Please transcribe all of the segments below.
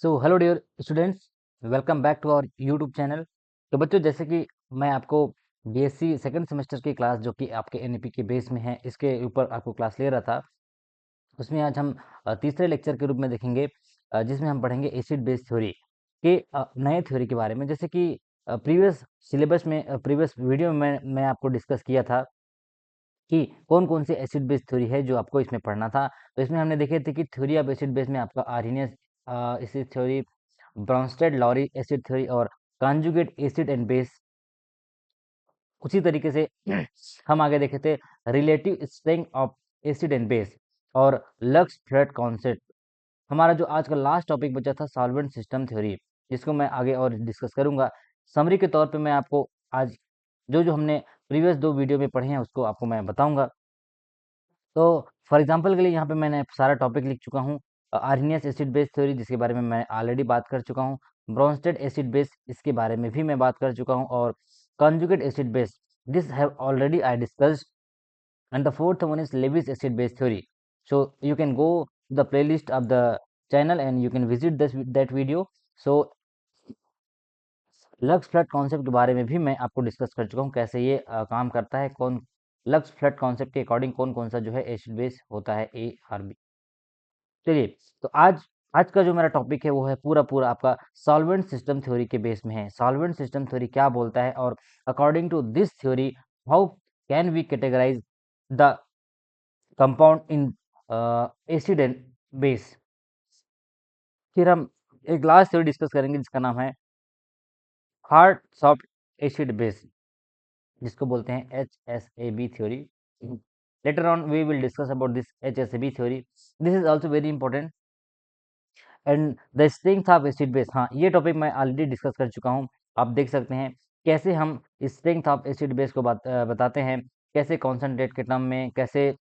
So hello dear students, welcome back to our YouTube channel. तो बच्चों, जैसे कि मैं आपको बीएससी सेकंड सेमेस्टर की क्लास जो कि आपके एनईपी के बेस में है, इसके ऊपर आपको क्लास ले रहा था। उसमें आज हम तीसरे लेक्चर के रूप में देखेंगे, जिसमें हम पढ़ेंगे एसिड बेस थ्योरी के नए थ्योरी के बारे में। जैसे कि प्रीवियस सिलेबस में, प्रीवियस वीडियो में मैं आपको डिस्कस किया था कि कौन कौन सी एसिड बेस थ्योरी है जो आपको इसमें पढ़ना था। तो इसमें हमने देखे थे कि थ्योरी ऑफ एसिड बेस में आपका Arrhenius acid theory, Bronsted Lowry acid theory और कॉन्जुगेट एसिड एंड बेस। उसी तरीके से हम आगे देखे थे relative strength of acid and base और लक्स फ्लड कॉन्सेप्ट। हमारा जो आज का लास्ट टॉपिक बचा था सॉल्वेंट सिस्टम थ्योरी, जिसको मैं आगे और डिस्कस करूंगा। समरी के तौर पे मैं आपको आज जो जो हमने प्रीवियस दो वीडियो में पढ़े हैं उसको आपको मैं बताऊंगा। तो फॉर एग्जांपल के लिए यहाँ पे मैंने सारा टॉपिक लिख चुका हूँ। आर्हेनियस एसिड बेस थ्योरी, जिसके बारे में मैं ऑलरेडी बात कर चुका हूँ। ब्रॉन्स्टेड एसिड बेस, इसके बारे में भी मैं बात कर चुका हूँ। और conjugate acid base, this have already I discussed. And the fourth one is Lewis acid base theory. So you can go the playlist of the channel and you can visit this that video. So lux flood concept के बारे में भी मैं आपको discuss कर चुका हूँ, कैसे ये काम करता है, कौन लक्स फ्लड कॉन्सेप्ट के अकॉर्डिंग कौन कौन सा जो है एसिड बेस होता है, ए आर बी। चलिए, तो आज आज का जो मेरा टॉपिक है वो है पूरा पूरा आपका सॉल्वेंट सिस्टम थ्योरी के बेस में है। सॉल्वेंट सिस्टम थ्योरी क्या बोलता है, और according to this theory how can we categorise the compound in acid and base. फिर हम एक लास्ट थ्योरी डिस्कस करेंगे जिसका नाम है हार्ड सॉफ्ट एसिड बेस, जिसको बोलते हैं HSAB theory. Later on we will discuss about this HSAB theory. This is also very important. And the strength of acid base, हाँ ये टॉपिक मैं ऑलरेडी डिस्कस कर चुका हूँ। आप देख सकते हैं कैसे हम स्ट्रेंथ ऑफ एसिड बेस को बताते हैं, कैसे कॉन्सेंट्रेट के टर्म में, कैसे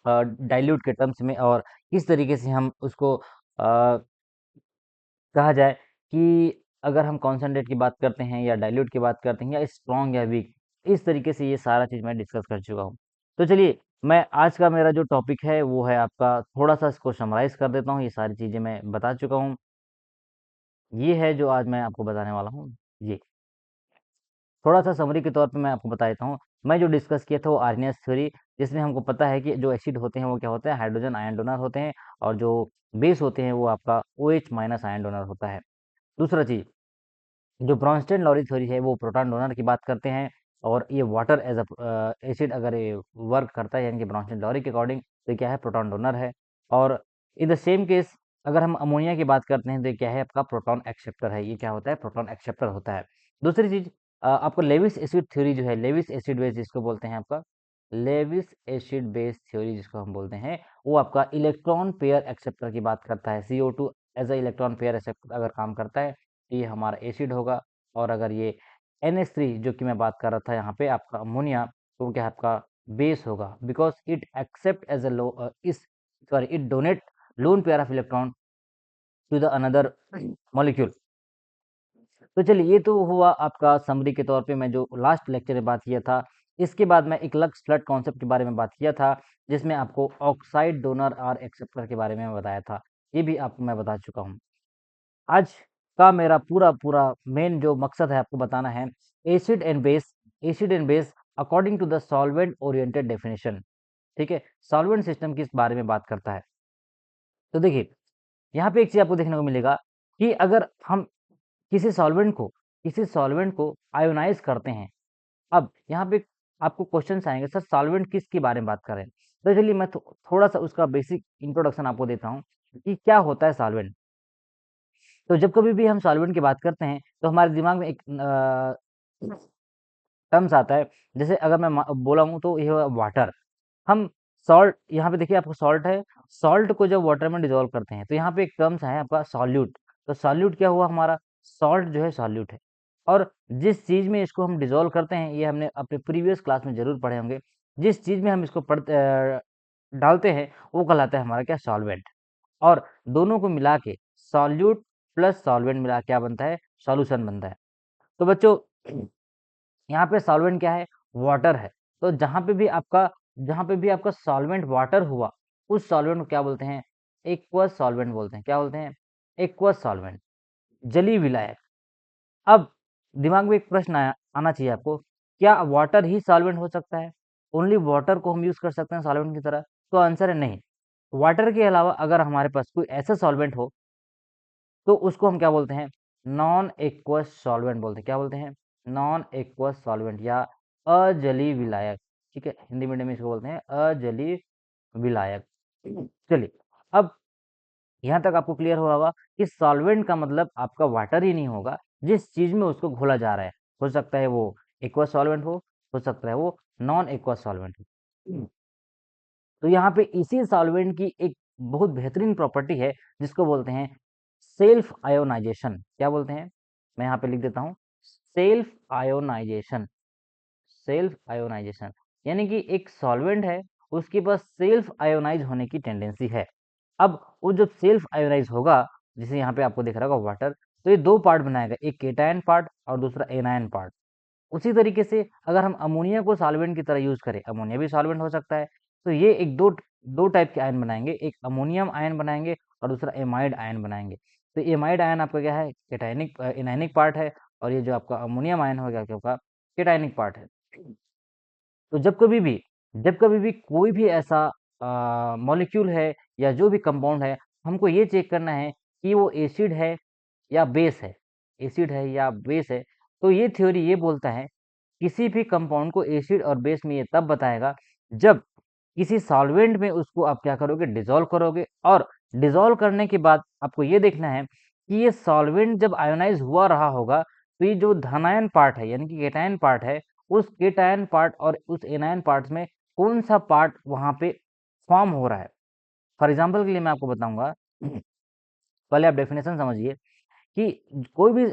डाइल्यूट के टर्म्स में, और किस तरीके से हम उसको कहा जाए कि अगर हम कॉन्सेंट्रेट की बात करते हैं या डाइल्यूट की बात करते हैं या स्ट्रॉन्ग या वीक, इस तरीके से ये सारा चीज़ मैं डिस्कस कर चुका हूँ। तो चलिए, मैं आज का मेरा जो टॉपिक है वो है आपका, थोड़ा सा इसको समराइज कर देता हूँ। ये सारी चीज़ें मैं बता चुका हूँ। ये है जो आज मैं आपको बताने वाला हूँ। ये थोड़ा सा समरी के तौर पे मैं आपको बता देता हूँ। मैं जो डिस्कस किया था वो आर्हेनियस थ्योरी, जिसमें हमको पता है कि जो एसिड होते हैं वो क्या होते हैं, हाइड्रोजन आयन डोनर होते हैं, और जो बेस होते हैं वो आपका OH माइनस आयन डोनर होता है। दूसरा चीज़, जो ब्रॉन्स्टेड लॉरी थ्योरी है वो प्रोटॉन डोनर की बात करते हैं, और ये वाटर एज अ एसिड अगर ये वर्क करता है, यानी कि ब्रॉन्स्टेड लॉरी के अकॉर्डिंग, तो क्या है, प्रोटॉन डोनर है। और इन द सेम केस अगर हम अमोनिया की बात करते हैं तो ये क्या है, आपका प्रोटॉन एक्सेप्टर है। ये क्या होता है, प्रोटॉन एक्सेप्टर होता है। दूसरी चीज, आपको लेविस एसिड थ्योरी जो है, लेविस एसिड बेस जिसको बोलते हैं आपका, लेविस एसिड बेस थ्योरी जिसको हम बोलते हैं, वो आपका इलेक्ट्रॉन पेयर एक्सेप्टर की बात करता है। CO2 as a electron pair acceptor अगर काम करता है, ये हमारा एसिड होगा। और अगर ये NH3 जो कि मैं बात कर रहा था यहाँ पे आपका अमोनिया, तो वो क्या है, आपका बेस होगा, because it accept as a lo is sorry it donate lone pair of electron to the another molecule. तो चलिए, ये तो हुआ आपका समरी के तौर पे मैं जो लास्ट लेक्चर में बात किया था। इसके बाद मैं एक लक्स फ्लड कॉन्सेप्ट के बारे में बात किया था, जिसमें आपको ऑक्साइड डोनर और एक्सेप्टर के बारे में बताया था। ये भी आपको मैं बता चुका हूँ। आज का मेरा पूरा पूरा मेन जो मकसद है आपको बताना है, acid and base, acid and base according to the solvent oriented definition. ठीक है, सॉल्वेंट सिस्टम किस बारे में बात करता है। तो देखिए, यहाँ पे एक चीज आपको देखने को मिलेगा कि अगर हम किसी सॉल्वेंट को आयोनाइज करते हैं, अब यहाँ पे आपको क्वेश्चन आएंगे, सर सॉल्वेंट किसके बारे में बात करें। तो चलिए मैं थोड़ा सा उसका बेसिक इंट्रोडक्शन आपको देता हूँ कि क्या होता है सॉल्वेंट। तो जब कभी भी हम सॉल्वेंट की बात करते हैं तो हमारे दिमाग में एक टर्म्स आता है। जैसे अगर मैं बोला हूँ तो ये हुआ वाटर। हम सॉल्ट, यहाँ पे देखिए आपको सॉल्ट है, सॉल्ट को जब वाटर में डिजोल्व करते हैं तो यहाँ पे एक टर्म्स है आपका सॉल्यूट। तो सॉल्यूट क्या हुआ, हमारा सॉल्ट जो है सॉल्यूट है। और जिस चीज में इसको हम डिजोल्व करते हैं, ये हमने अपने प्रीवियस क्लास में जरूर पढ़े होंगे, जिस चीज में हम इसको डालते हैं वो कहलाता है हमारा क्या, सॉल्वेंट। और दोनों को मिला के सॉल्यूट प्लस सॉल्वेंट मिला क्या बनता है, सॉल्यूशन बनता है। तो बच्चों, यहाँ पे सॉल्वेंट क्या है, वाटर है। तो जहाँ पे भी आपका सॉल्वेंट वाटर हुआ, उस सॉल्वेंट को क्या बोलते हैं, एक्वस सॉल्वेंट बोलते हैं। क्या बोलते हैं, एक्वस सॉल्वेंट, जलीय विलायक। अब दिमाग में एक प्रश्न आना चाहिए आपको, क्या वाटर ही सॉल्वेंट हो सकता है? ओनली वाटर को हम यूज कर सकते हैं सॉल्वेंट की तरह? तो आंसर है नहीं। वाटर के अलावा अगर हमारे पास कोई ऐसा सॉल्वेंट हो तो उसको हम क्या बोलते हैं? नॉन एक्वस सॉल्वेंट बोलते हैं। क्या बोलते हैं? नॉन एक्वस सॉल्वेंट या अजलीय विलायक। ठीक है, हिंदी मीडियम में इसको बोलते हैं अजलीय विलायक। चलिए, अब यहाँ तक आपको क्लियर हुआ होगा कि सॉल्वेंट का मतलब आपका वाटर ही नहीं होगा, जिस चीज में उसको घोला जा रहा है। हो सकता है वो एक्वस सॉल्वेंट हो सकता है वो नॉन एक्वस सॉल्वेंट हो। तो यहाँ पे इसी सॉल्वेंट की एक बहुत बेहतरीन प्रॉपर्टी है जिसको बोलते हैं सेल्फ आयोनाइजेशन। क्या बोलते हैं? मैं यहाँ पे लिख देता हूँ, सेल्फ आयोनाइजेशन। सेल्फ आयोनाइजेशन यानी कि एक सॉल्वेंट है, उसके पास सेल्फ आयोनाइज होने की टेंडेंसी है। अब वो जब सेल्फ आयोनाइज होगा, जैसे यहाँ पे आपको दिख रहा होगा वाटर, तो ये दो पार्ट बनाएगा, एक केटायन पार्ट और दूसरा एनायन पार्ट। उसी तरीके से अगर हम अमोनिया को सॉल्वेंट की तरह यूज करें, अमोनिया भी सॉल्वेंट हो सकता है, तो ये एक दो दो टाइप के आयन बनाएंगे, एक अमोनियम आयन बनाएंगे और दूसरा एमाइड आयन बनाएंगे। तो एमाइड आयन आपका क्या है? केटायनिक एनायनिक पार्ट है, और ये जो आपका अमोनियम आयन होगा क्या होगा? केटायनिक पार्ट है। तो जब कभी भी कोई भी ऐसा मॉलिक्यूल है या जो भी कंपाउंड है, हमको ये चेक करना है कि वो एसिड है या बेस है। एसिड है या बेस है, तो ये थ्योरी ये बोलता है किसी भी कंपाउंड को एसिड और बेस में ये तब बताएगा जब किसी सॉल्वेंट में उसको आप क्या करोगे? डिसॉल्व करोगे, और डिसॉल्व करने के बाद आपको ये देखना है कि ये सॉल्वेंट जब आयोनाइज हुआ रहा होगा, तो ये जो धनायन पार्ट है यानी कि केटायन पार्ट है, उस केटायन पार्ट और उस एनायन पार्ट में कौन सा पार्ट वहां पे फॉर्म हो रहा है। फॉर एग्जाम्पल के लिए मैं आपको बताऊंगा, पहले आप डेफिनेशन समझिए कि कोई भी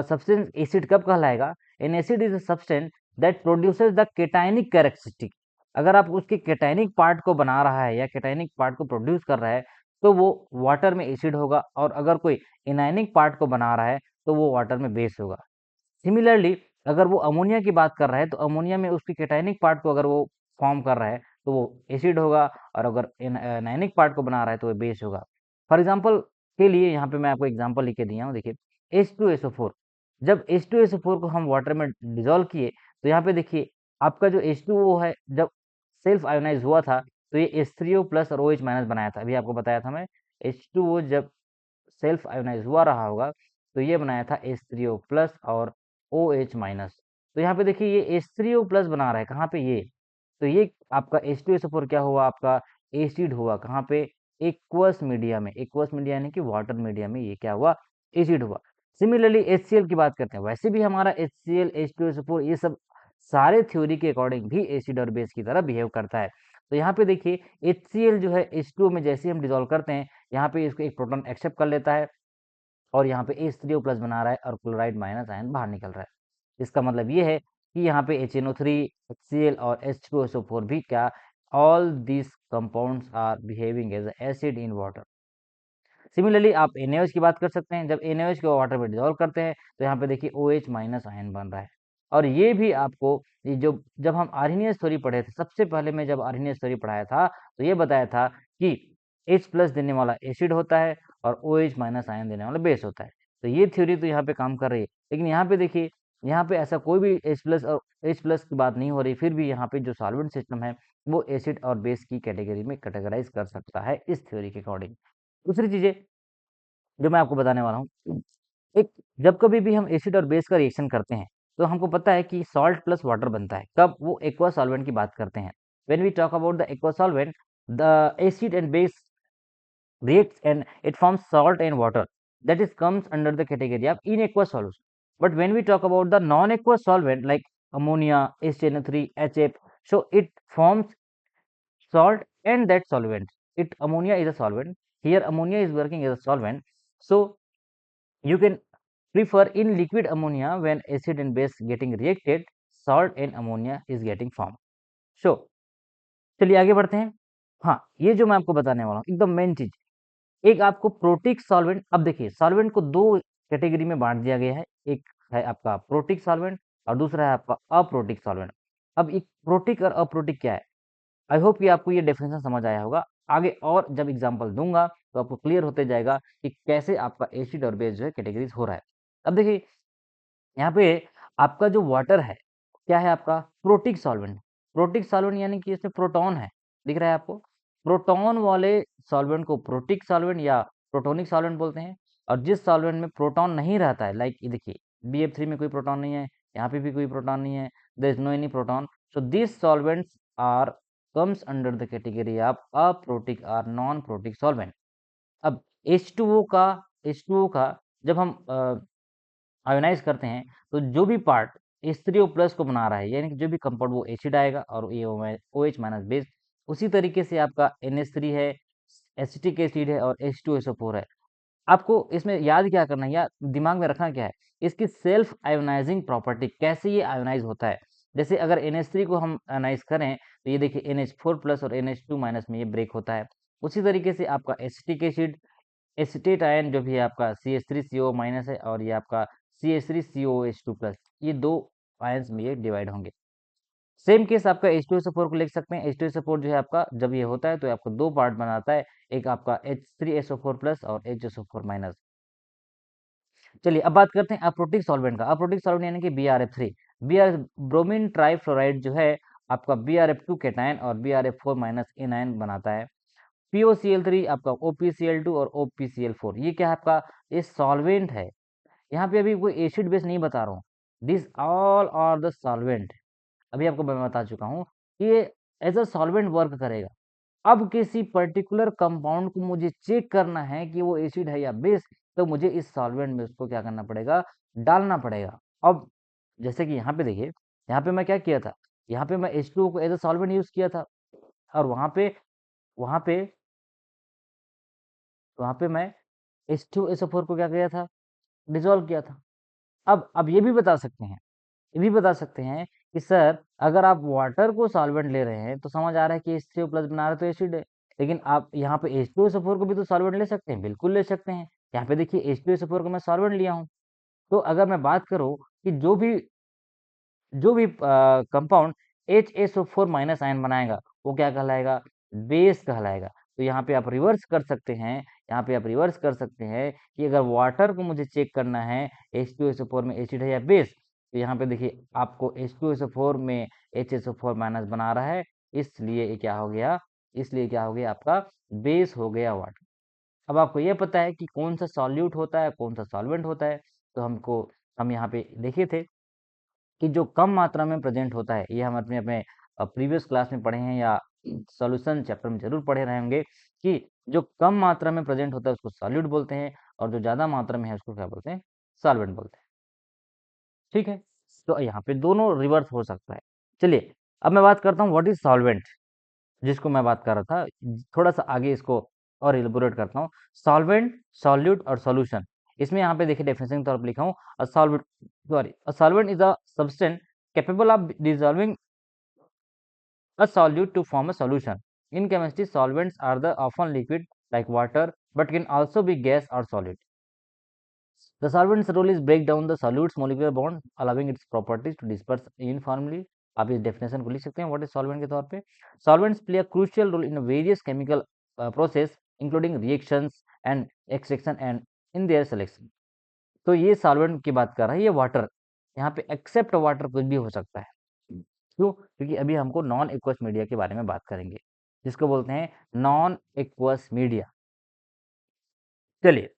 सब्सटेंस एसिड कब कहलाएगा? An acid is a substance that produces the cationic characteristic. अगर आप उसके केटायनिक पार्ट को बना रहा है या केटायनिक पार्ट को प्रोड्यूस कर रहा है, तो वो वाटर में एसिड होगा, और अगर कोई एनायनिक पार्ट को बना रहा है तो वो वाटर में बेस होगा। सिमिलरली अगर वो अमोनिया की बात कर रहा है, तो अमोनिया में उसके केटायनिक पार्ट को अगर वो फॉर्म कर रहा है तो वो एसिड होगा, और अगर एनायनिक पार्ट को बना रहा है तो वो बेस होगा। फॉर एग्जाम्पल के लिए यहाँ पे मैं आपको एग्जाम्पल लिख के दिया हूँ, देखिए H2SO4। जब H2SO4 को हम वाटर में डिजोल्व किए, तो यहाँ पे देखिए आपका जो H2O है, जब सेल्फ आयोनाइज हुआ था, तो ये H3O प्लस और OH माइनस बनाया था। अभी आपको बताया था मैं, H2O जब सेल्फ आयोनाइज हुआ रहा होगा, तो ये बनाया था H3O प्लस और OH माइनस। तो यहाँ पे देखिए ये H3O प्लस बना रहा है, कहाँ पे? ये तो ये आपका H2SO4 क्या हुआ? आपका एसिड हुआ। कहाँ पे? एक्वस मीडिया में। एक्वस मीडिया यानी कि वाटर मीडिया में ये क्या हुआ? एसिड हुआ। सिमिलरली HCl की बात करते हैं, वैसे भी हमारा HCl H2SO4 ये सब सारे थ्योरी के अकॉर्डिंग भी एसिड और बेस की तरह बिहेव करता है। तो यहाँ पे देखिए HCl जो है H2O में जैसे हम डिजोल्व करते हैं, यहाँ पे इसको एक प्रोटॉन एक्सेप्ट कर लेता है, और यहाँ पे H3O प्लस बना रहा है, और क्लोराइड माइनस आयन बाहर निकल रहा है। इसका मतलब ये है कि यहाँ पे HNO3, HCl और H2SO4 भी क्या? All this compounds are behaving as acid in water. Similarly आप NaOH की बात कर सकते हैं, जब NaOH को वाटर में डिजोल्व करते हैं, तो यहाँ पे देखिए OH माइनस आयन बन रहा है। और ये भी आपको, ये जो जब हम आर्हेनियस थ्योरी पढ़े थे, सबसे पहले मैं जब आर्हेनियस थ्योरी पढ़ाया था, तो ये बताया था कि H प्लस देने वाला एसिड होता है और OH माइनस आयन देने वाला बेस होता है। तो ये थ्योरी तो यहाँ पे काम कर रही है, लेकिन यहाँ पे देखिए, यहाँ पे ऐसा कोई भी H प्लस और H प्लस की बात नहीं हो रही, फिर भी यहाँ पे जो सॉल्वेंट सिस्टम है वो एसिड और बेस की कैटेगरी में कैटेगराइज कर सकता है इस थ्योरी के अकॉर्डिंग। दूसरी चीजें जो मैं आपको बताने वाला हूँ, एक जब कभी भी हम एसिड और बेस का रिएक्शन करते हैं, तो हमको पता है कि सॉल्ट प्लस वाटर बनता है। कब? वो एक्वा सॉल्वेंट की बात करते हैं। When we talk about the aqua solvent, the acid and base reacts and it forms salt and water, that is comes under the category of inequous solution. But when we talk about the non-aqueous solvent like ammonia, HNO3, HF, so it forms salt and that solvent. It ammonia is a solvent. Here ammonia is working as a solvent. So you can prefer in liquid ammonia when acid and base getting reacted, salt and ammonia is getting formed. So चलिए आगे बढ़ते हैं। हाँ, ये जो मैं आपको बताने वाला हूँ एकदम मेन चीज, एक आपको प्रोटिक सॉल्वेंट। अब देखिए सॉल्वेंट को दो कैटेगरी में बांट दिया गया है, एक है आपका प्रोटिक सॉल्वेंट और दूसरा है आपका अप्रोटिक सॉल्वेंट। अब एक प्रोटिक और अप्रोटिक क्या है? आई होप कि आपको ये डेफिनेशन समझ आया होगा। आगे और जब एग्जांपल दूंगा तो आपको क्लियर होते जाएगा कि कैसे आपका एसिड और बेस जो है कैटेगरीज हो रहा है। अब देखिए यहाँ पे आपका जो वाटर है क्या है, आपका प्रोटिक सॉल्वेंट। प्रोटिक सॉल्वेंट यानी कि इसमें प्रोटॉन है, दिख रहा है आपको। प्रोटॉन वाले सॉल्वेंट को प्रोटिक सॉल्वेंट या प्रोटोनिक सॉल्वेंट बोलते हैं। और जिस सॉल्वेंट में प्रोटॉन नहीं रहता है, लाइक ये देखिए BF3 में कोई प्रोटॉन नहीं है, यहाँ पे भी कोई प्रोटॉन नहीं है, there is no any proton, so this solvents are comes under the category of aprotic और नॉन प्रोटिक सॉल्वेंट। अब H2O का जब हम आयोनाइज करते हैं तो जो भी पार्ट H3O+ को बना रहा है, यानी कि जो भी कंपाउंड, वो एसिड आएगा और ये OH माइनस बेस। उसी तरीके से आपका NH3 है, एसिटिक एसिड है और H2SO4 है। आपको इसमें याद क्या करना है या दिमाग में रखना क्या है, इसकी सेल्फ आयोनाइजिंग प्रॉपर्टी, कैसे ये आयोनाइज होता है। जैसे अगर NH3 को हम आयोनाइज करें तो ये देखिए NH4+ और NH2- में ये ब्रेक होता है। उसी तरीके से आपका एसिटिक एसिड, एसिटेट आयन जो भी है आपका CH3CO- है और ये आपका CH3COH2+, ये दो आयंस में ये डिवाइड होंगे। सेम केस आपका H2SO4 को लिख सकते हैं। H2SO4 जो है आपका जब ये होता है तो आपको दो पार्ट बनाता है, एक आपका H3SO4+ और HSO4-। चलिए अब बात करते हैं अप्रोटिक सॉल्वेंट का। अप्रोटिक सॉल्वेंट यानी कि BrF3। BR ब्रोमीन ट्राइफ्लोराइड जो है आपका BrF2 कैटायन और BrF4- एनायन बनाता है। POCl3 आपका OPCl2 और OPCl4, ये क्या है आपका, ये सॉल्वेंट है। यहाँ पे अभी कोई एसिड बेस नहीं बता रहा हूँ, this all are the solvent. अभी आपको मैं बता चुका हूँ कि ये एज अ सॉल्वेंट वर्क करेगा। अब किसी पर्टिकुलर कंपाउंड को मुझे चेक करना है कि वो एसिड है या बेस, तो मुझे इस सॉल्वेंट में उसको क्या करना पड़ेगा, डालना पड़ेगा। अब जैसे कि यहाँ पे देखिए, यहाँ पे मैं क्या किया था, यहाँ पे मैं H2O को एज अ सॉल्वेंट यूज किया था और वहाँ पे मैं H2SO4 को क्या किया था, डिसॉल्व किया था। अब ये भी बता सकते हैं कि सर अगर आप वाटर को सॉल्वेंट ले रहे हैं तो समझ आ रहा है कि H3O+ बना रहे तो एसिड है, लेकिन आप यहाँ पे H2SO4 को भी तो सॉल्वेंट ले सकते हैं, बिल्कुल ले सकते हैं। यहाँ पे देखिए H2SO4 को मैं सॉल्वेंट लिया हूँ। तो अगर मैं बात करूँ कि जो भी कंपाउंड HSO4- आयन बनाएगा वो क्या कहलाएगा, बेस कहलाएगा। तो यहाँ पे आप रिवर्स कर सकते हैं, कि अगर वाटर को मुझे चेक करना है H2SO4 में एसिड है या बेस, तो यहाँ पे देखिए आपको H2SO4 में HSO4- बना रहा है, इसलिए ये क्या हो गया, आपका बेस हो गया वाटर। अब आपको ये पता है कि कौन सा सॉल्यूट होता है, कौन सा सॉल्वेंट होता है। तो हम यहाँ पे देखे थे कि जो कम मात्रा में प्रेजेंट होता है, ये हम अपने अपने प्रीवियस क्लास में पढ़े हैं या सॉल्यूशन चैप्टर में जरूर पढ़े रहे होंगे कि जो कम मात्रा में प्रेजेंट होता है उसको सॉल्यूट बोलते हैं और जो ज्यादा मात्रा में है उसको क्या बोलते हैं, सॉल्वेंट बोलते हैं। ठीक है, तो यहाँ पे दोनों रिवर्स हो सकता है। चलिए अब मैं बात करता हूँ व्हाट इज सॉल्वेंट, जिसको मैं बात कर रहा था। थोड़ा सा आगे इसको और इलेबोरेट करता हूँ। सॉल्वेंट, सॉल्यूट और सॉल्यूशन, इसमें यहाँ पे देखिए डेफिनेशन के तौर पर लिखा हूँ, a solvent is a substance capable of dissolving a solute to form a solution. In chemistry, solvents are the often liquid like water, but can also be gas or solid. The solvent's role is break down the solute's molecular bond, allowing its properties to disperse uniformly. आप इस definition को लिख सकते हैं what is solvent के तौर पे। Solvents play a crucial role in various chemical process including reactions and extraction and in their selection. तो ये सॉल्वेंट की बात कर रहा है, ये वाटर, यहाँ पे एक्सेप्ट वाटर कुछ भी हो सकता है। क्यों, क्योंकि अभी हमको नॉन एक्वस मीडिया के बारे में बात करेंगे, जिसको बोलते हैं नॉन एक्वस मीडिया। चलिए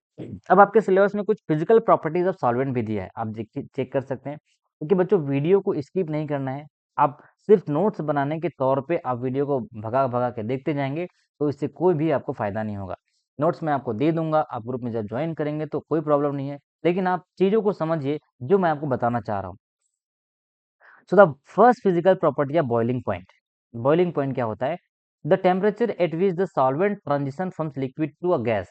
अब आपके सिलेबस में कुछ फिजिकल प्रॉपर्टीज ऑफ सॉल्वेंट भी दिया है, आप चेक कर सकते हैं। क्योंकि बच्चों वीडियो को स्किप नहीं करना है, आप सिर्फ नोट्स बनाने के तौर पे आप वीडियो को भगा भगा के देखते जाएंगे तो इससे कोई भी आपको फायदा नहीं होगा। नोट्स मैं आपको दे दूंगा, आप ग्रुप में जब ज्वाइन करेंगे तो कोई प्रॉब्लम नहीं है, लेकिन आप चीज़ों को समझिए जो मैं आपको बताना चाह रहा हूँ। So the first physical property है बॉइलिंग पॉइंट। बॉइलिंग पॉइंट क्या होता है, the temperature at which the solvent transition from liquid to a gas.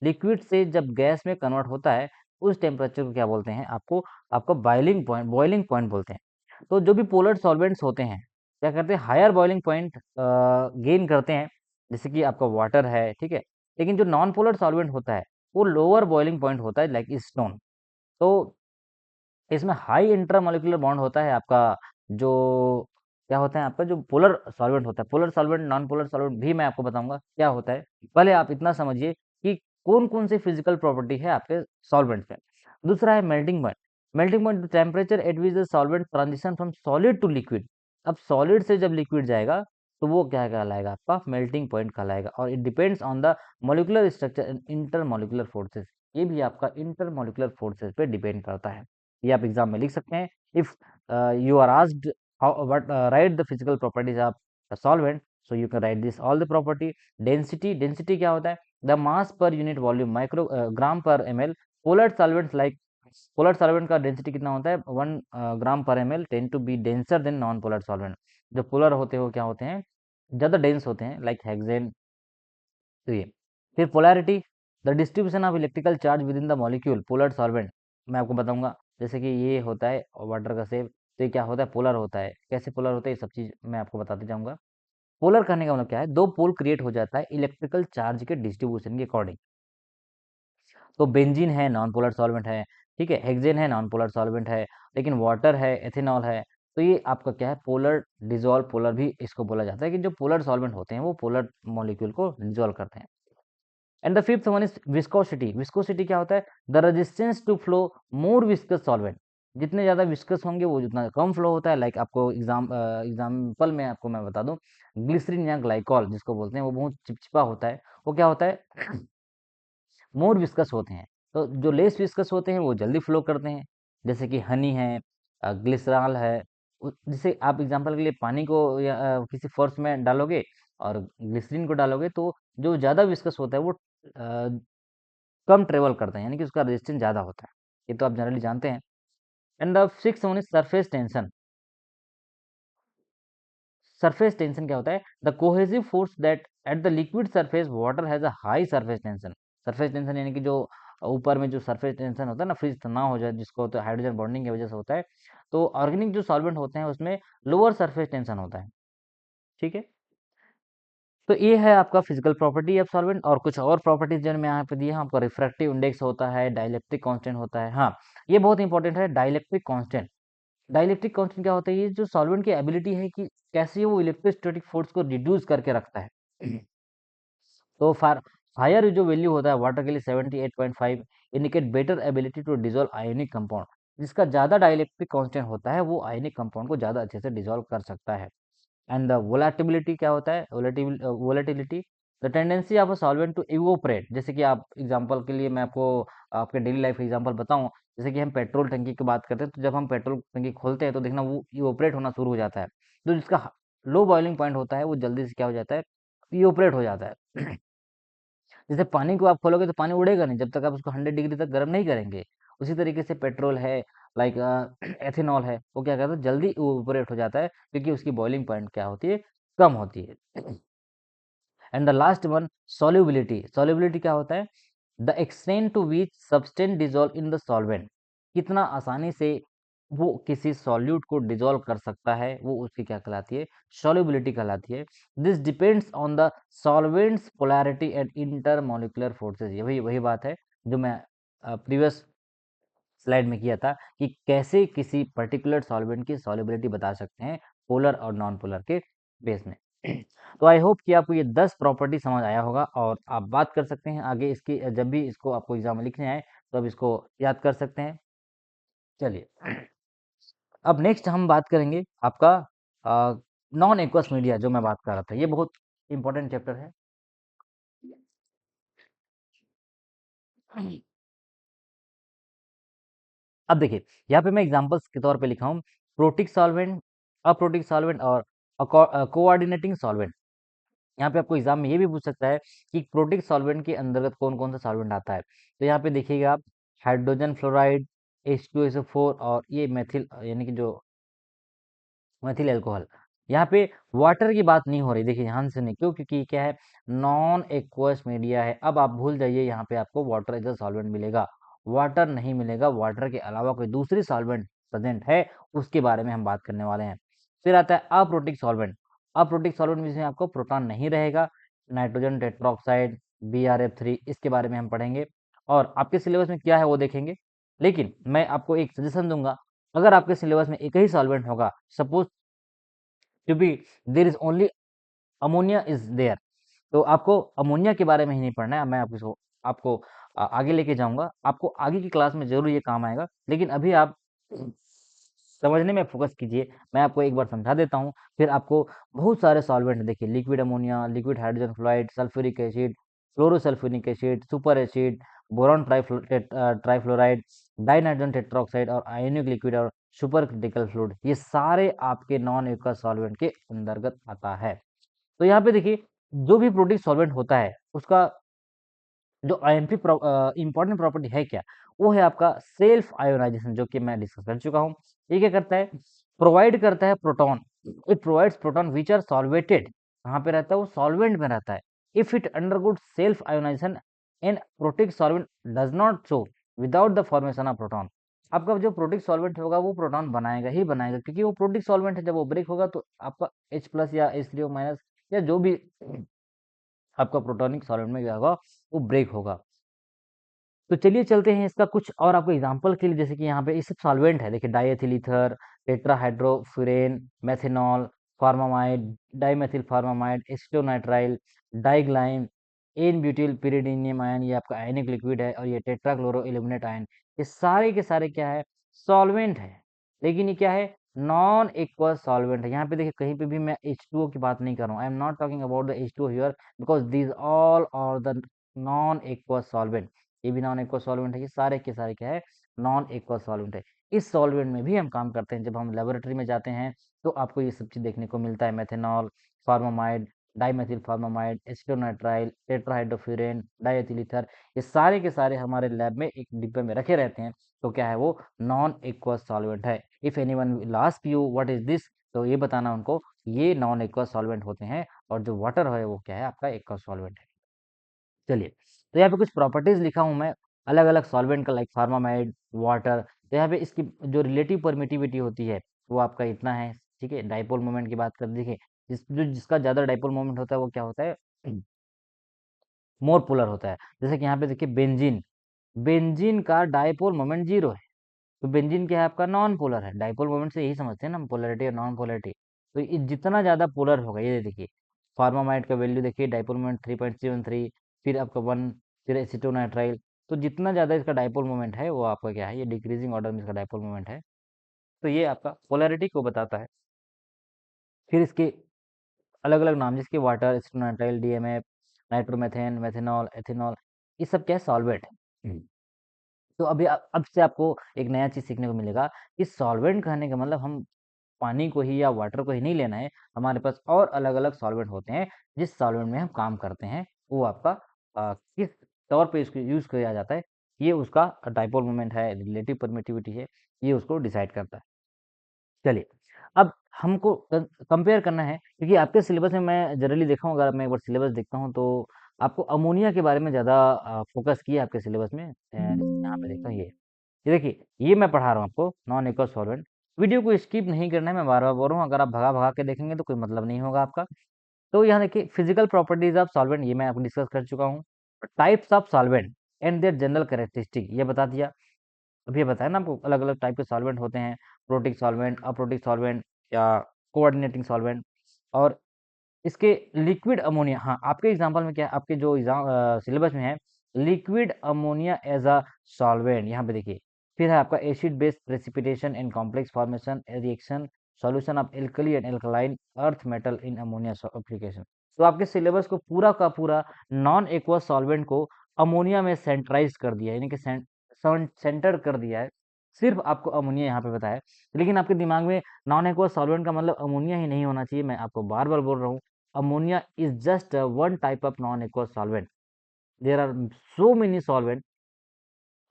Liquid से जब गैस में कन्वर्ट होता है उस टेम्परेचर को क्या बोलते हैं, आपको बॉइलिंग पॉइंट बोलते हैं। तो जो भी पोलर सॉल्वेंट्स होते हैं क्या करते हैं, हायर बॉइलिंग पॉइंट गेन करते हैं, जैसे कि आपका वाटर है, ठीक है। लेकिन जो नॉन पोलर सॉल्वेंट होता है वो लोअर बॉइलिंग पॉइंट होता है, लाइक स्टोन। तो इसमें हाई इंटरमोलिकुलर बॉन्ड होता है आपका, जो क्या होता है आपका जो पोलर सॉल्वेंट होता है, polar solvent, non polar solvent भी मैं आपको बताऊंगा क्या होता है। पहले आप इतना समझिए कि कौन कौन सी फिजिकल प्रॉपर्टी है आपके सॉल्वेंट में। दूसरा है melting point. Melting point temperature at which the solvent transition from solid to liquid. अब सॉलिड से जब लिक्विड जाएगा तो वो क्या कहलाएगा, आपका मेल्टिंग पॉइंट कहलाएगा। और it depends on the molecular structure and intermolecular forces. ये भी आपका इंटरमोलिकुलर फोर्सेस पे डिपेंड करता है। ये आप एग्जाम में लिख सकते हैं। If you are asked how what write the physical properties of the solvent, so you can write this all the property. Density क्या होता है, the mass per unit volume micro gram पर ml। polar solvents like polar solvent का density कितना होता है, 1 gram पर ml tend to be denser than non polar solvent. जो पोलर होते हो क्या होते हैं, ज्यादा डेंस होते हैं, लाइक हेक्सेन। तो ये फिर polarity, the distribution of electrical charge with in the molecule polar solvent. मैं आपको बताऊंगा, जैसे कि ये होता है वाटर का सेव, तो ये क्या होता है, पोलर होता है। कैसे पोलर होता है ये सब चीज मैं आपको बताते जाऊंगा। पोलर करने का मतलब क्या है, दो पोल क्रिएट हो जाता है इलेक्ट्रिकल चार्ज के डिस्ट्रीब्यूशन के अकॉर्डिंग। तो बेंजीन है नॉन पोलर सॉल्वेंट है, ठीक है, हेक्सेन है नॉन पोलर सॉल्वेंट है, लेकिन वाटर है, एथेनॉल है, तो ये आपका क्या है, पोलर डिजोल्व पोलर भी इसको बोला जाता है कि जो पोलर सॉल्वेंट होते हैं वो पोलर मॉलिक्यूल को डिजोल्व करते हैं। And the fifth one is viscosity. Viscosity क्या होता है, the resistance to flow more viscous solvent. जितने ज्यादा विस्कस होंगे वो जितना कम फ्लो होता है। लाइक आपको एग्जाम्पल में आपको मैं बता दूं, ग्लिसरीन या ग्लाइकॉल जिसको बोलते हैं, वो बहुत चिपचिपा होता है। वो क्या होता है, मोर विस्कस होते हैं। तो जो लेस विस्कस होते हैं वो जल्दी फ्लो करते हैं, जैसे कि हनी है, ग्लिसरॉल है। जैसे आप एग्जांपल के लिए पानी को या किसी फोर्स में डालोगे और ग्लिसरीन को डालोगे, तो जो ज़्यादा विस्कस होता है वो कम ट्रेवल करते हैं, यानी कि उसका रेजिस्टेंस ज़्यादा होता है। ये तो आप जनरली जानते हैं। And the six one is surface tension. Surface tension क्या होता है, the cohesive force that at the liquid surface water has a high surface tension. Surface tension यानी कि जो ऊपर में जो सरफेस टेंशन होता है ना, फ्रीज ना हो जाए जिसको, तो हाइड्रोजन बॉन्डिंग की वजह से होता है। तो ऑर्गेनिक जो सॉल्वेंट होते हैं उसमें लोअर सरफेस टेंशन होता है, ठीक है। तो ये है आपका फिजिकल प्रॉपर्टी ऑफ सॉल्वेंट। और कुछ और प्रॉपर्टीज जो मैं यहाँ पे दी है आपका, रिफ्रैक्टिव इंडेक्स होता है, डाइलेक्ट्रिक कांस्टेंट होता है। हाँ, ये बहुत इंपॉर्टेंट है, डाइलेक्ट्रिक कांस्टेंट। डाइलेक्ट्रिक कांस्टेंट क्या होता है, ये जो सॉल्वेंट की एबिलिटी है कि कैसे वो इलेक्ट्रोस्टैटिक फोर्स को रिड्यूस करके रखता है। तो फॉर हायर जो वैल्यू होता है वाटर के लिए 78.5 indicate better ability to dissolve ionic compound. जिसका ज्यादा डाइलेक्ट्रिक कांस्टेंट होता है वो आयोनिक कंपाउंड को ज्यादा अच्छे से डिसॉल्व कर सकता है। एंड द वोलेटिलिटी क्या होता है, volatility, the tendency of a solvent to evaporate. जैसे कि आप एग्जांपल के लिए मैं आपको आपके डेली लाइफ एग्जांपल बताऊं, जैसे कि हम पेट्रोल टंकी की बात करते हैं, तो जब हम पेट्रोल टंकी खोलते हैं तो देखना वो इवोपरेट होना शुरू हो जाता है। तो जिसका लो बॉइलिंग पॉइंट होता है वो जल्दी से क्या हो जाता है, इवोपरेट हो जाता है। जैसे पानी को आप खोलोगे तो पानी उड़ेगा नहीं जब तक आप उसको 100 डिग्री तक गर्म नहीं करेंगे। उसी तरीके से पेट्रोल है, लाइक एथेनॉल है, वो क्या करता है, जल्दी इवोपरेट हो जाता है क्योंकि उसकी बॉइलिंग पॉइंट क्या होती है, कम होती है। And the last one, solubility. Solubility क्या होता है, the extent to which substance dissolve in the solvent. कितना आसानी से वो किसी सॉल्यूट को डिजोल्व कर सकता है, वो उसकी क्या कहलाती है, सॉल्युबिलिटी कहलाती है। This depends on the solvents polarity and intermolecular forces. ये वही वही बात है जो मैं प्रीवियस स्लाइड में किया था कि कैसे किसी पर्टिकुलर सॉल्वेंट की सॉल्युबिलिटी बता सकते हैं पोलर और नॉन पोलर के बेस में। तो आई होप कि आपको ये 10 प्रॉपर्टी समझ आया होगा और आप बात कर सकते हैं आगे इसकी, जब भी इसको आपको एग्जाम में लिखने आए तो अब इसको याद कर सकते हैं। चलिए, अब नेक्स्ट हम बात करेंगे आपका नॉन एक्वस मीडिया, जो मैं बात कर रहा था, ये बहुत इंपॉर्टेंट चैप्टर है। अब देखिए, यहाँ पे मैं एग्जांपल्स के तौर पे लिखा हूँ, प्रोटिक सॉल्वेंट, अप्रोटिक सॉल्वेंट और कोऑर्डिनेटिंग सॉल्वेंट। यहाँ पे आपको एग्जाम में ये भी पूछ सकता है कि प्रोटिक सॉल्वेंट के अंतर्गत कौन कौन सा सॉल्वेंट आता है। तो यहाँ पे देखिएगा आप, हाइड्रोजन फ्लोराइड, H2SO4 और ये मेथिल यानी कि जो मेथिल अल्कोहल। यहाँ पे वाटर की बात नहीं हो रही, देखिए ध्यान से नहीं, क्यों, क्योंकि क्या है, नॉन एक्वस मीडिया है। अब आप भूल जाइए, यहाँ पे आपको वाटर एज अ सॉल्वेंट मिलेगा, वाटर नहीं मिलेगा। वाटर के अलावा कोई दूसरी सॉल्वेंट प्रेजेंट है, उसके बारे में हम बात करने वाले हैं। फिर आता है अप्रोटिक सॉल्वेंट। अप्रोटिक सॉल्वेंट जिसमें आपको प्रोटॉन नहीं रहेगा, नाइट्रोजन टेट्रोक्साइड, BrF3, इसके बारे में हम पढ़ेंगे और आपके सिलेबस में क्या है वो देखेंगे। लेकिन मैं आपको एक सजेशन दूंगा, अगर आपके सिलेबस में एक ही सॉल्वेंट होगा, सपोज क्योंकि there is only ammonia is there. तो आपको अमोनिया के बारे में ही नहीं पढ़ना है, मैं आपको आगे लेके जाऊंगा, आपको आगे की क्लास में जरूर ये काम आएगा, लेकिन अभी आप समझने में फोकस कीजिए। मैं आपको एक बार समझा देता हूँ, फिर आपको बहुत सारे सॉल्वेंट देखिए, liquid ammonia, liquid hydrogen fluoride, sulphuric acid, chlorosulphuric acid, super acid, boron trifluoride, dinitrogen tetroxide और आयोनिक लिक्विड और सुपर क्रिटिकल फ्लूइड, ये सारे आपके नॉन एक्वस सॉल्वेंट के अंतर्गत आता है। तो यहाँ पे देखिए, जो भी प्रोटीन सॉल्वेंट होता है उसका जो आईएमपी इंपॉर्टेंट प्रॉपर्टी है क्या, वो है आपका सेल्फ आयोनाइजेशन, जो कि मैं डिस्कस कर चुका हूँ। ये क्या करता है, प्रोवाइड करता है proton, it provides proton which are solvated, कहाँ पे रहता है वो, सॉल्वेंट में रहता है। If it undergoes self ionisation in protic solvent does not so without the formation of proton, आपका जो प्रोटिक सॉल्वेंट होगा वो प्रोटॉन बनाएगा ही बनाएगा, क्योंकि वो प्रोटिक सॉल्वेंट है। जब वो ब्रेक होगा तो आपका H प्लस या H3O माइनस या जो भी आपका प्रोटॉनिक सॉल्वेंट में क्या होगा, वो ब्रेक होगा। तो चलिए चलते हैं इसका कुछ और आपको एग्जांपल के लिए, जैसे कि यहाँ पे ये सब सॉल्वेंट है, देखिए diethyl ether, tetrahydrofuran, methanol, formamide, dimethyl formamide, acetonitrile, diglyme, n butyl pyridinium ion, ये आपका आयनिक लिक्विड है, और ये टेट्राक्लोरो एल्यूमिनेट आयन, ये सारे के सारे क्या है, सॉल्वेंट है। लेकिन ये क्या है, नॉन एक्वस सॉल्वेंट है। यहाँ पे देखिए कहीं पे भी मैं H2O की बात नहीं कर रहा हूँ, I am not talking about the H2O here, because these all are the non aqueous solvent. ये भी नॉन एक्वस सॉल्वेंट है, ये सारे के सारे क्या है, नॉन एक्वस सॉल्वेंट है। इस सॉल्वेंट में भी हम काम करते हैं, जब हम लेबोरेटरी में जाते हैं तो आपको ये सब चीज देखने को मिलता है, methanol, formamide, dimethyl formamide, acetonitrile, tetrahydrofuran, diethyl ether, ये सारे के सारे हमारे लैब में एक डिब्बे में रखे रहते हैं। तो क्या है वो, नॉन एक्वस सॉल्वेंट है। If anyone will ask you what is this, तो ये बताना उनको, ये नॉन एक्वस सॉल्वेंट होते हैं, और जो वाटर है वो क्या है, आपका एक्वस सॉल्वेंट है। चलिए, तो यहाँ पे कुछ प्रॉपर्टीज लिखा हूँ मैं, अलग अलग सॉल्वेंट का, लाइक फार्मामाइड, वाटर। तो यहाँ पे इसकी जो रिलेटिव परमिटिविटी होती है वो आपका इतना है, ठीक है। डाइपोल मोमेंट की बात कर, देखिए जिसका ज्यादा डाइपोल मोमेंट होता है वो क्या होता है, मोर पोलर होता है। जैसे कि यहाँ पे देखिए बेंजीन, बेंजीन का डाइपोल मोमेंट 0 है, तो बेंजीन क्या है, आपका नॉन पोलर है। डाइपोल मोमेंट से यही समझते हैं ना हम, पोलरिटी और नॉन पोलरिटी। तो ये जितना ज्यादा पोलर होगा, ये देखिए फार्मामाइड का वैल्यू देखिए, डाइपोल मोमेंट 3.73, फिर आपका 1, फिर एसिटोनाइट्राइल। तो जितना ज्यादा इसका डाइपोल मोमेंट है वो आपका क्या है, ये डिक्रीजिंग ऑर्डर में इसका डाइपोल मोमेंट है। तो ये आपका पोलरिटी को बताता है। फिर इसके अलग अलग नाम, जिसके water, acetonitrile, DMF, nitromethane, methanol, ethanol, ये सब क्या है, सॉल्वेंट है। तो अभी अब से आपको एक नया चीज सीखने को मिलेगा कि सॉल्वेंट कहने का मतलब हम पानी को ही या वाटर को ही नहीं लेना है, हमारे पास और अलग अलग सॉल्वेंट होते हैं जिस सॉल्वेंट में हम काम करते हैं, वो आपका किस तौर पे इसको यूज किया जाता है, ये उसका डाइपोल मोमेंट है, रिलेटिव परमिटिविटी है, ये उसको डिसाइड करता है। चलिए, अब हमको कंपेयर करना है, क्योंकि आपके सिलेबस में मैं जनरली देखा हूँ, अगर मैं एक बार सिलेबस देखता हूँ तो आपको अमोनिया के बारे में ज़्यादा फोकस किया है आपके सिलेबस में। यहाँ पे देखता हूँ, ये देखिए, ये मैं पढ़ा रहा हूँ आपको, नॉन एक्वस सॉल्वेंट। वीडियो को स्किप नहीं करना है, मैं बार बार बोल रहा हूँ, अगर आप भगा भगा के देखेंगे तो कोई मतलब नहीं होगा आपका। तो यहाँ देखिए, फिजिकल प्रॉपर्टीज ऑफ सॉल्वेंट, ये मैं आपको डिस्कस कर चुका हूँ। Types of solvent and their general characteristic, ये बता दिया। अभी ये बताया ना आपको, अलग अलग टाइप के सॉल्वेंट होते हैं, प्रोटिक सॉल्वेंट, अप्रोटिक सॉल्वेंट, या कोऑर्डिनेटिंग सॉल्वेंट। और इसके लिक्विड अमोनिया, हाँ आपके एग्जांपल में क्या है, आपके जो एग्जाम सिलेबस में है, liquid ammonia as a solvent, यहाँ पे देखिए। फिर है आपका acid base precipitation and complex formation reaction, solution of alkali and alkaline earth metal in ammonia application. तो आपके सिलेबस को पूरा का पूरा नॉन एक्वस सॉल्वेंट को अमोनिया में सेंट्राइज कर दिया है, यानी कि सेंटर कर दिया है। सिर्फ आपको अमोनिया यहाँ पे बताया, लेकिन आपके दिमाग में नॉन एक्वस सॉल्वेंट का मतलब अमोनिया ही नहीं होना चाहिए। मैं आपको बार बार बोल रहा हूँ, ammonia is just one type of non-aqueous solvent. There are so many solvent,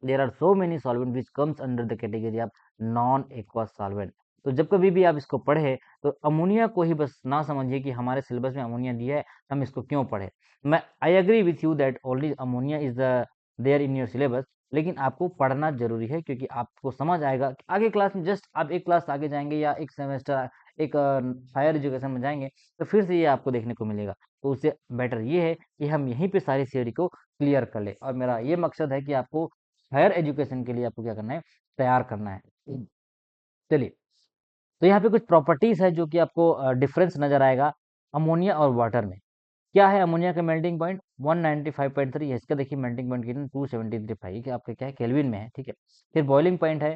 there are so many solvent which comes under the category of non-aqueous solvent. तो जब कभी भी आप इसको पढ़े तो अमोनिया को ही बस ना समझिए कि हमारे सिलेबस में अमोनिया दिया है, हम इसको क्यों पढ़े। मैं I agree with you that only ammonia is the there in your syllabus, लेकिन आपको पढ़ना जरूरी है, क्योंकि आपको समझ आएगा कि आगे क्लास में, जस्ट आप एक क्लास आगे जाएंगे या एक सेमेस्टर एक हायर एजुकेशन में जाएंगे तो फिर से ये आपको देखने को मिलेगा। तो उससे बेटर ये है कि हम यहीं पे सारी थ्योरी को क्लियर कर ले, और मेरा ये मकसद है कि आपको हायर एजुकेशन के लिए आपको क्या करना है, तैयार करना है। चलिए, तो यहाँ पे कुछ प्रॉपर्टीज है जो कि आपको डिफरेंस नजर आएगा अमोनिया और वाटर में। क्या है अमोनिया का मेल्टिंग पॉइंट 195.3 है, इसका देखिए मेल्टिंग पॉइंट कितना 273 आपका क्या है केल्विन में है, ठीक है। फिर बॉइलिंग पॉइंट है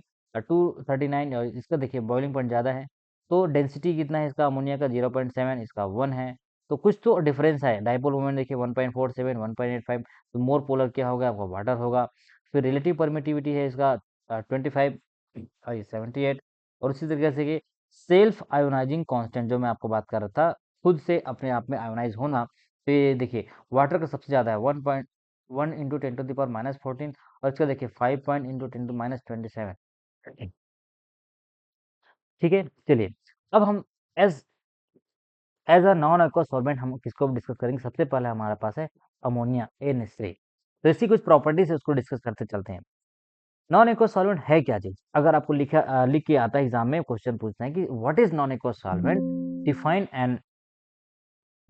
239 और इसका देखिए बॉइलिंग पॉइंट ज़्यादा है। तो डेंसिटी कितना है इसका अमोनिया का 0.7, इसका 1 है। तो कुछ तो डिफरेंस है। डाइपोल मोमेंट देखिए 1.47 1.85, तो मोर पोलर क्या होगा आपका वाटर होगा। फिर रिलेटिव परमिटिविटी है इसका 25 और 78। और उसी तरीके से कि सेल्फ आयोनाइजिंग कांस्टेंट जो मैं आपको बात कर रहा था, खुद से अपने आप में आयोनाइज होना, तो ये देखिए वाटर का सबसे ज़्यादा है 1.1 इंटू 10⁻14 और इसका देखिए 5 पॉइंट इंटू 10⁻27। ठीक है, चलिए अब हम as as a non aqua solvent हम किसको डिस्कस करेंगे। सबसे पहले हमारे पास है अमोनिया NH3। तो इसकी कुछ प्रॉपर्टीज है उसको डिस्कस करते चलते हैं। नॉन एक्वा सॉल्वेंट है क्या चीज। अगर आपको लिख के आता है एग्जाम में क्वेश्चन पूछते हैं कि what is non aqua solvent, define and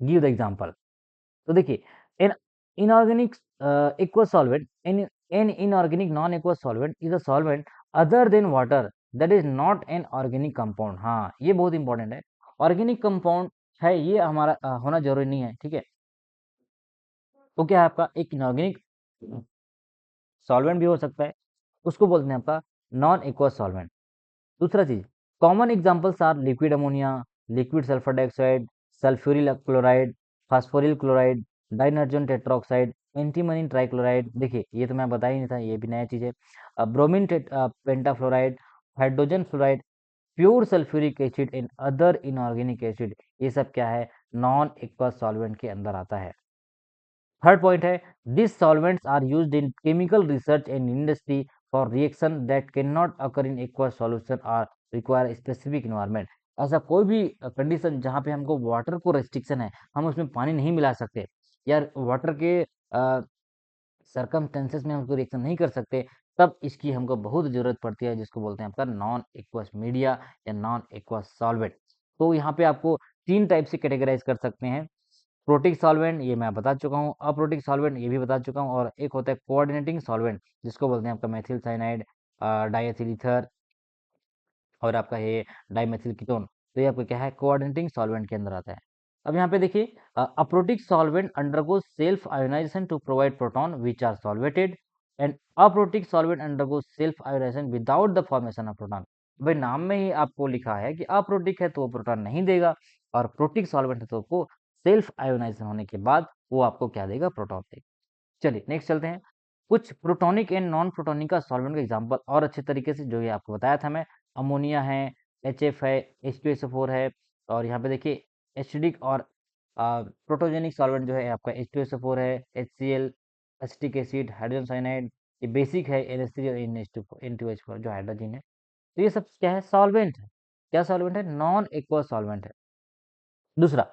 give the example. तो देखिए in inorganic aqua solvent in an inorganic non aqua solvent is a solvent other than water that is not an organic compound. हाँ ये बहुत important है। Organic compound है ये हमारा होना जरूरी नहीं है, ठीक है। तो क्या है आपका एक इनऑर्गेनिक सॉल्वेंट भी हो सकता है, उसको बोलते हैं आपका नॉन एक्वा सॉल्वेंट। दूसरा चीज common examples are liquid ammonia, liquid sulphur dioxide, sulphuryl chloride, phosphoryl chloride, dinitrogen tetraoxide, antimony trichloride. देखिए ये तो मैं बता ही नहीं था, ये भी नया चीज है। Bromine pentafluoride, hydrogen fluoride, pure sulphuric acid and other inorganic acid, ये सब क्या है नॉन एक्वा सॉल्वेंट के अंदर आता है। थर्ड पॉइंट है this solvents are used in chemical research and industry for reaction that cannot occur in aqua solution और रिक्वायर स्पेसिफिक इन्वायरमेंट। ऐसा कोई भी कंडीशन जहाँ पे हमको वाटर को रेस्ट्रिक्शन है, हम उसमें पानी नहीं मिला सकते या वाटर के सरकमस्टेंसेस में हम उसको रिएक्शन नहीं कर सकते, तब इसकी हमको बहुत जरूरत पड़ती है जिसको बोलते हैं आपका नॉन एक्वस मीडिया या नॉन एक्वस सॉल्वेंट। तो यहाँ पे आपको तीन टाइप से कैटेगराइज कर सकते हैं। प्रोटिक सॉल्वेंट ये मैं बता चुका हूँ, अप्रोटिक सॉल्वेंट ये भी बता चुका हूँ, और एक होता है कोऑर्डिनेटिंग सॉल्वेंट जिसको बोलते हैं आपका मेथिल साइनाइड, डाइएथिल ईथर और आपका ये डाइमेथिल कीटोन। तो ये आपका क्या है कोऑर्डिनेटिंग सॉल्वेंट के अंदर आता है। अब यहाँ पे देखिए aprotic solvent undergoes self ionisation to provide proton which are solvated and aprotic solvent undergoes self ionisation without the formation of proton. भाई नाम में ही आपको लिखा है कि अप्रोटिक है तो वो प्रोटॉन नहीं देगा, और प्रोटिक सॉल्वेंट है तो आपको सेल्फ आयोनाइजेशन होने के बाद वो आपको क्या देगा प्रोटॉन देगा। चलिए नेक्स्ट चलते हैं। कुछ प्रोटोनिक एंड नॉन प्रोटोनिक का सॉल्वेंट का एग्जांपल और अच्छे तरीके से जो ये आपको बताया था मैं। अमोनिया है, HF है, H2SO4 है, और यहाँ पे देखिए एसिडिक और प्रोटोजेनिक सॉल्वेंट जो है आपका H2SO4 है, HCl, acetic acid, hydrogen cyanide, ये बेसिक है NH3 और N2H4 जो हाइड्रोजन है। तो ये सब क्या है सॉल्वेंट है। क्या सॉल्वेंट है नॉन एक्वा सॉल्वेंट है। दूसरा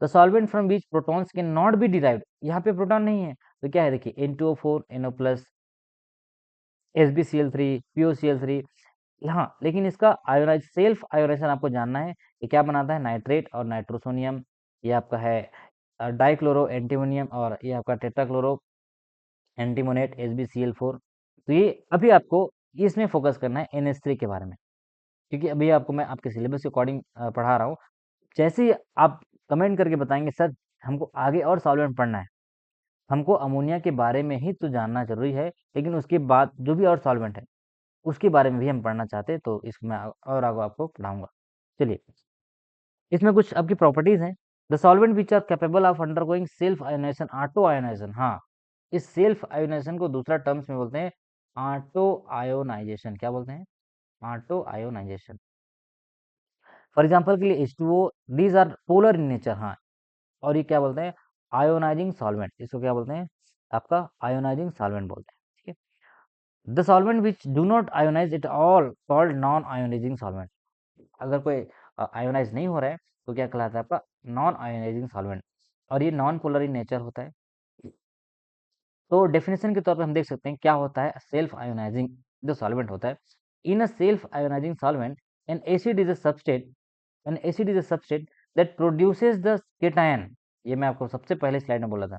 the solvent from which protons can not be derived, यहाँ पे प्रोटॉन नहीं है तो क्या है देखिए N2O4 NO plus SbCl3 POCl3। हाँ लेकिन इसका आयोनाइज सेल्फ आयोनाइजेशन आपको जानना है कि क्या बनाता है नाइट्रेट और नाइट्रोसोनियम, ये आपका है डाइक्लोरो एंटीमोनियम, और ये आपका टेट्राक्लोरो एंटीमोनेट SbCl4। तो ये अभी आपको इसमें फोकस करना है NH3 के बारे में, क्योंकि अभी आपको मैं आपके सिलेबस के अकॉर्डिंग पढ़ा रहा हूँ। जैसे ही आप कमेंट करके बताएंगे सर हमको आगे और सॉल्वेंट पढ़ना है, हमको अमोनिया के बारे में ही तो जानना जरूरी है, लेकिन उसके बाद जो भी और सॉल्वेंट है उसके बारे में भी हम पढ़ना चाहते हैं, तो इसको मैं और आगे आपको पढ़ाऊंगा। चलिए इसमें कुछ आपकी प्रॉपर्टीज हैं। The solvent which are capable of undergoing self ionization auto ionization. हाँ इस सेल्फ आयोनाइजेशन को दूसरा टर्म्स में बोलते हैं ऑटो आयोनाइजेशन। क्या बोलते हैं ऑटो आयोनाइजेशन। फॉर एग्जाम्पल के लिए H2O these are polar in nature. हाँ और ये क्या बोलते हैं आयोनाइजिंग सॉल्वेंट, इसको क्या बोलते हैं आपका आयोनाइजिंग सॉल्वेंट बोलते हैं, ठीक है। The solvent which do not ionize it all called non ionizing solvent. अगर कोई आयोनाइज नहीं हो रहा है तो क्या कहलाता है आपका नॉन आयोनाइजिंग सॉल्वेंट, और ये नॉन पोलर इन नेचर होता है। तो डेफिनेशन के तौर पे हम देख सकते हैं क्या होता है सेल्फ आयोनाइजिंग जो सॉल्वेंट होता है। In a self ionising solvent an acid is a substance, an acid is a substance that produces the cation. ये मैं आपको सबसे पहले स्लाइड में बोला था।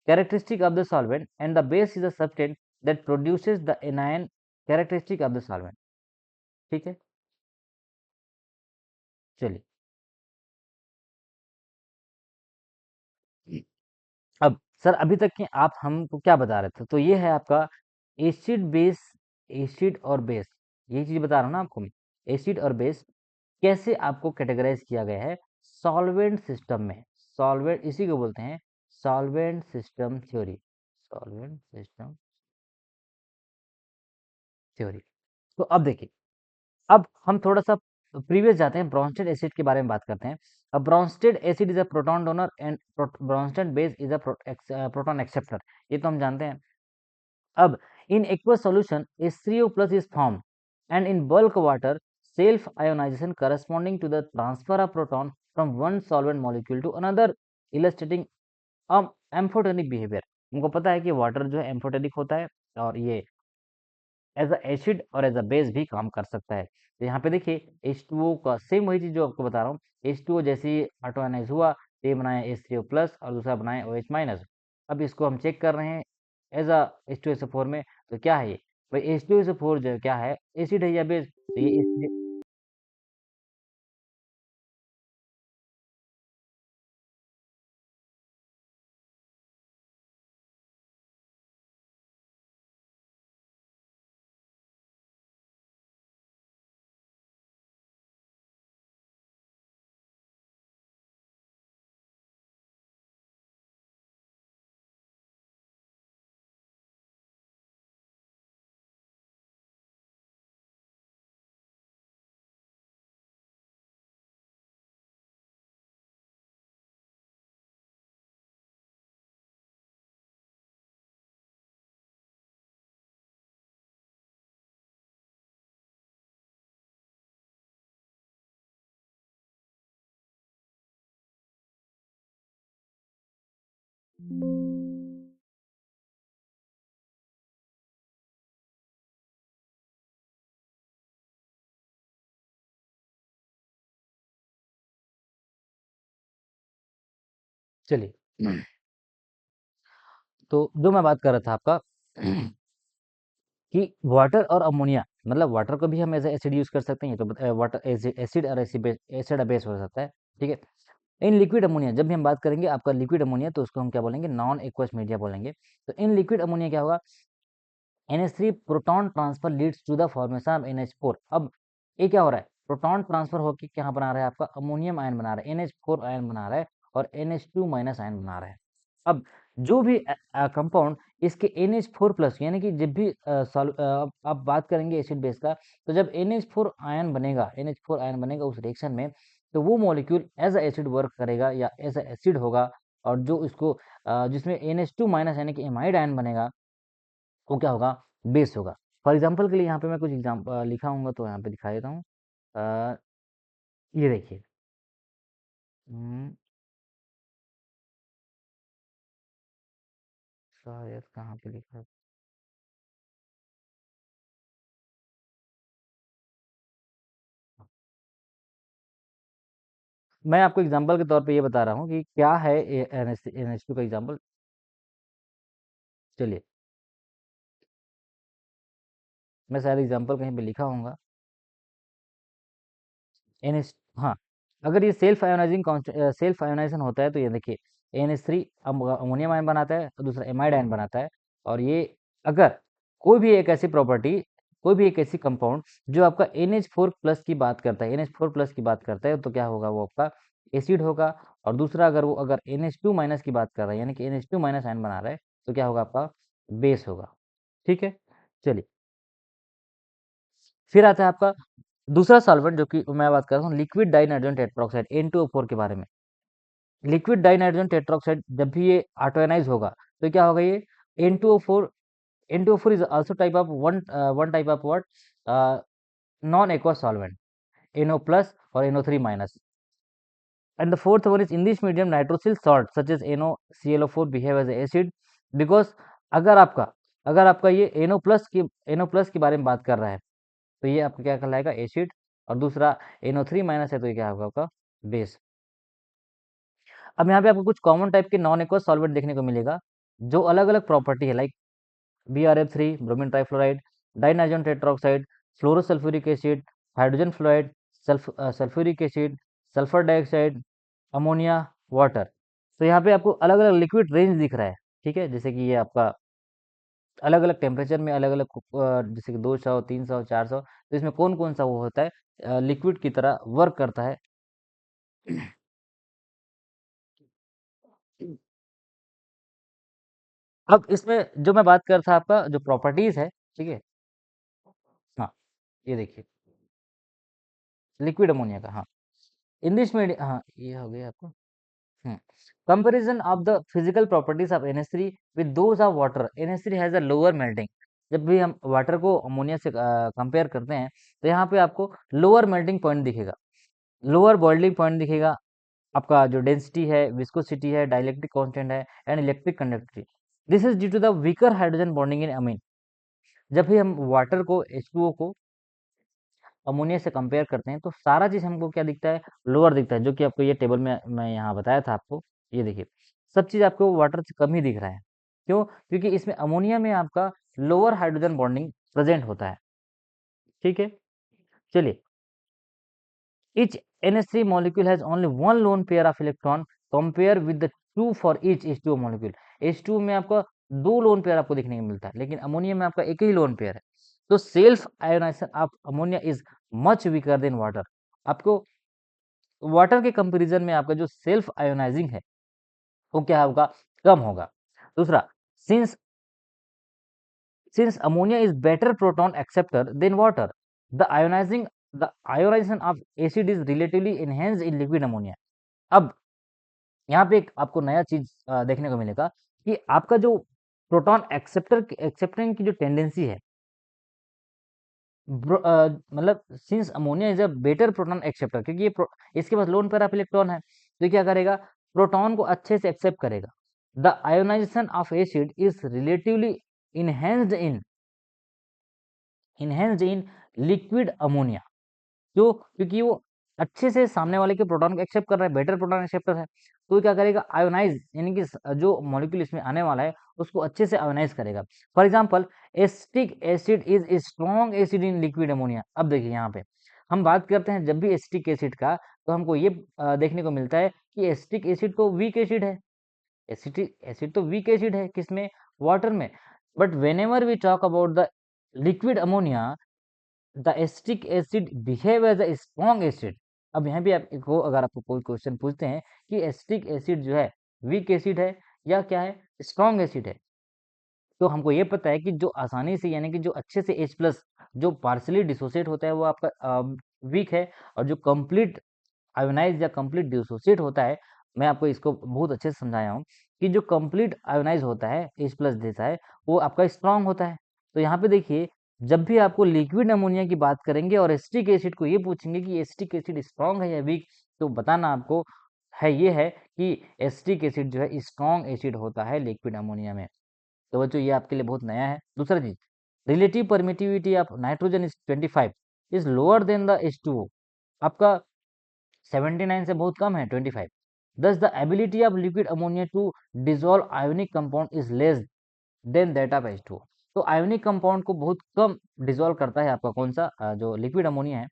Characteristic of the solvent and the base is a substance that produces the anion characteristic of the solvent, ठीक है। चलिए, अब सर अभी तक के आप हमको क्या बता रहे थे? तो ये है आपका एसिड बेस, एसिड और बेस, यही चीज़ बता रहा हूँ ना आपको मैं। एसिड और बेस कैसे आपको कैटेगराइज़ किया गया है सॉल्वेंट सिस्टम में। सॉल्वेंट इसी को बोलते हैं solvent system theory, solvent system theory. तो अब देखिए, अब हम थोड़ा-सा प्रीवियस जाते हैं, ब्रोंस्टेड एसिड के बारे में बात करते हैं। Bronsted acid is a proton donor and Bronsted base is a proton acceptor, ये तो हम जानते हैं। अब in aqueous solution H3O plus is formed and in bulk water self ionization corresponding to the transfer of proton from one solvent molecule to another illustrating amphoteric behavior। हमको पता है कि वाटर जो है एम्फोटेरिक होता है और ये एज अ एसिड और एज अ बेस भी काम कर सकता है। तो यहाँ पे देखिए H2O का सेम वही चीज़ जो आपको बता रहा हूँ, H2O जैसे ही ऑटोनाइज हुआ तो ये बनाया H3O प्लस और दूसरा बनाया OH माइनस। अब इसको हम चेक कर रहे हैं एज अ H2SO4 में, तो क्या है ये भाई H2SO4 जो क्या है एसिड है या बेस, तो ये चलिए। तो जो मैं बात कर रहा था आपका कि वाटर और अमोनिया, मतलब वाटर को भी हम एज एसिड यूज कर सकते हैं, तो वाटर एसिड और एसिड बेस हो सकता है, ठीक है। इन लिक्विड अमोनिया जब भी हम बात करेंगे आपका लिक्विड अमोनिया, तो उसको हम क्या बोलेंगे नॉन एक्वस मीडिया बोलेंगे। तो इन लिक्विड अमोनिया क्या होगा, NH3 proton transfer leads to the formation of NH4। अब ये क्या हो रहा है, प्रोटॉन ट्रांसफर होकर क्या बना रहा है आपका अमोनियम आयन बना रहा है, NH4 आयन बना रहा है और NH2 माइनस आयन बना रहा है। अब जो भी कंपाउंड इसके NH4 प्लस यानी कि जब भी आप बात करेंगे एसिड बेस का, तो जब NH4 आयन बनेगा, NH4 आयन बनेगा उस रिएक्शन में, तो वो molecule as a acid work करेगा या एज अ एसिड होगा। और जो इसको जिसमें NH2 माइनस यानी कि एमाइड आयन बनेगा, वो क्या होगा, बेस होगा। फॉर एग्जांपल के लिए यहाँ पे मैं कुछ लिखा हूँगा तो यहाँ पे दिखा देता हूँ। अ, ये देखिए, शायद कहाँ पे लिखा है? मैं आपको एग्जांपल के तौर पे ये बता रहा हूँ कि क्या है NH2 का एग्जांपल। चलिए, मैं शायद एग्जांपल कहीं पे लिखा होगा। NH, हाँ, अगर ये सेल्फ आयोनाइजेशन होता है तो ये देखिए NH3 अमोनियम आयन बनाता है और दूसरा एमाइड आयन बनाता है। और ये अगर कोई भी एक ऐसी प्रॉपर्टी, कोई भी एक ऐसी कंपाउंड जो आपका NH4 प्लस की बात करता है, NH4 प्लस की बात करता है, तो क्या होगा, वो आपका एसिड होगा। और दूसरा अगर वो अगर NH2 माइनस की बात कर रहा है यानी कि NH2 माइनस आयन बना रहा है, तो क्या होगा आपका बेस होगा। ठीक है, चलिए, फिर आता है आपका दूसरा सॉल्वेंट जो कि मैं बात कर रहा हूँ लिक्विड डाइनाइट्रोजन टेट्राऑक्साइड N2O4 के बारे में। लिक्विड डाइनाइट्रोजन टेट्राऑक्साइड जब भी ये ऑटोनाइज होगा, तो क्या होगा, ये N2O4, N2O4 is also type of one type of what non aqueous solvent, NO plus और NO3 minus. And the fourth one is in this medium nitrosyl salt such as NOClO4 behave as acid because अगर आपका अगर आपका ये NO plus के बारे में बात कर रहा है, तो ये आपका क्या कहलाएगा, एसिड। और दूसरा NO3 माइनस है तो ये क्या होगा आपका बेस। अब यहाँ पे आपको कुछ कॉमन टाइप के नॉन एक्वस सॉल्वेंट देखने को मिलेगा जो अलग अलग प्रॉपर्टी है, like BrF3 bromine trifluoride, dinitrogen tetraoxide, fluorosulphuric acid, hydrogen fluoride, sulphuric acid, sulphur dioxide, ammonia, water. तो यहाँ पे आपको अलग अलग लिक्विड रेंज दिख रहा है, ठीक है, जैसे कि ये आपका अलग अलग टेम्परेचर में अलग अलग जैसे कि 200, 300, 400, तो इसमें कौन कौन सा वो होता है, लिक्विड की तरह वर्क करता है। अब इसमें जो मैं बात कर रहा था आपका जो प्रॉपर्टीज है, ठीक है, हाँ, ये देखिए लिक्विड अमोनिया का, हाँ, इन दिस में, हाँ, ये हो गया आपको। Hmm comparison of the physical properties of NH3 with those of water. NH3 has a lower melting. जब भी हम वाटर को अमोनिया से कंपेयर करते हैं, तो यहाँ पे आपको लोअर मेल्टिंग पॉइंट दिखेगा, लोअर बॉइलिंग पॉइंट दिखेगा, आपका जो डेंसिटी है, विस्कोसिटी है, डाइलेक्ट्रिक कांस्टेंट है, and electric conductivity. This is due to the weaker hydrogen bonding in amine. जब भी हम वाटर को, H2O को अमोनिया से कंपेयर करते हैं, तो सारा चीज हमको क्या दिखता है, लोअर दिखता है, जो कि आपको ये टेबल में मैं यहाँ बताया था आपको। ये देखिए सब चीज आपको वाटर से कम ही दिख रहा है। क्यों? क्योंकि इसमें अमोनिया में आपका लोअर हाइड्रोजन बॉन्डिंग प्रेजेंट होता है, ठीक है। चलिए, each NH3 molecule has only one lone pair of electron compare with the two for each H2O molecule। H2O में आपका दो लोन पेयर आपको देखने को मिलता है, लेकिन अमोनिया में आपका एक ही लोन पेयर है। तो self ionization of ammonia is much weaker than water. आपको वाटर के कंपैरिजन में आपका जो सेल्फ आयोनाइजिंग है वो क्या होगा, कम होगा। दूसरा, since since ammonia is better proton acceptor than water, the ionization of acid is relatively enhanced in liquid ammonia। अब यहाँ पे एक आपको नया चीज देखने को मिलेगा कि आपका जो प्रोटॉन एक्सेप्टिंग की जो टेंडेंसी है, मतलब since ammonia is a better proton acceptor, क्योंकि इसके पास लोन पेयर ऑफ इलेक्ट्रॉन है, तो ये क्या करेगा, प्रोटॉन को अच्छे से एक्सेप्ट करेगा। The ionization of acid is relatively enhanced in enhanced in liquid ammonia. क्यों? क्योंकि वो अच्छे से सामने वाले के प्रोटॉन को एक्सेप्ट कर रहा है, बेटर प्रोटॉन एक्सेप्टर है, तो क्या करेगा, आयोनाइज, यानी कि जो मॉलिक्यूल इसमें आने वाला है उसको अच्छे से आयोनाइज करेगा। For example, acetic acid is strong acid in liquid ammonia. अब देखिए यहाँ पे हम बात करते हैं जब भी एसिटिक एसिड का, तो हमको ये देखने को मिलता है कि एसिटिक एसिड तो वीक एसिड है, एसिटिक एसिड तो वीक एसिड है किसमें, वाटर में। But whenever we talk about the liquid ammonia, the acetic acid behave as a strong acid. अब यहाँ भी आपको, अगर आपको कोई क्वेश्चन पूछते हैं कि एसिटिक एसिड जो है वीक एसिड है या क्या है, स्ट्रॉन्ग एसिड है, तो हमको ये पता है कि जो आसानी से, यानी कि जो अच्छे से H प्लस जो पार्सली डिसोसिएट होता है वो आपका वीक है, और जो कंप्लीट आयोनाइज या कंप्लीट डिसोसिएट होता है, मैं आपको इसको बहुत अच्छे से समझाया हूँ कि जो कंप्लीट आयोनाइज होता है, H प्लस देता है, वो आपका स्ट्रांग होता है। तो यहाँ पे देखिए, जब भी आपको लिक्विड अमोनिया की बात करेंगे और एसिटिक एसिड को ये पूछेंगे कि एसिटिक एसिड स्ट्रांग है या वीक, तो बताना आपको है ये है कि एसिटिक एसिड जो है स्ट्रांग एसिड होता है लिक्विड अमोनिया में। तो बच्चों ये आपके लिए बहुत नया है। दूसरा चीज, relative permittivity of nitrogen is 25, is lower than the H2O। आपका 79 से बहुत कम है 25। Thus the ability of liquid ammonia to dissolve ionic compound is less than that of H2O। तो आयोनिक कंपाउंड को बहुत कम डिजोल्व करता है आपका कौन सा, जो लिक्विड अमोनिया है।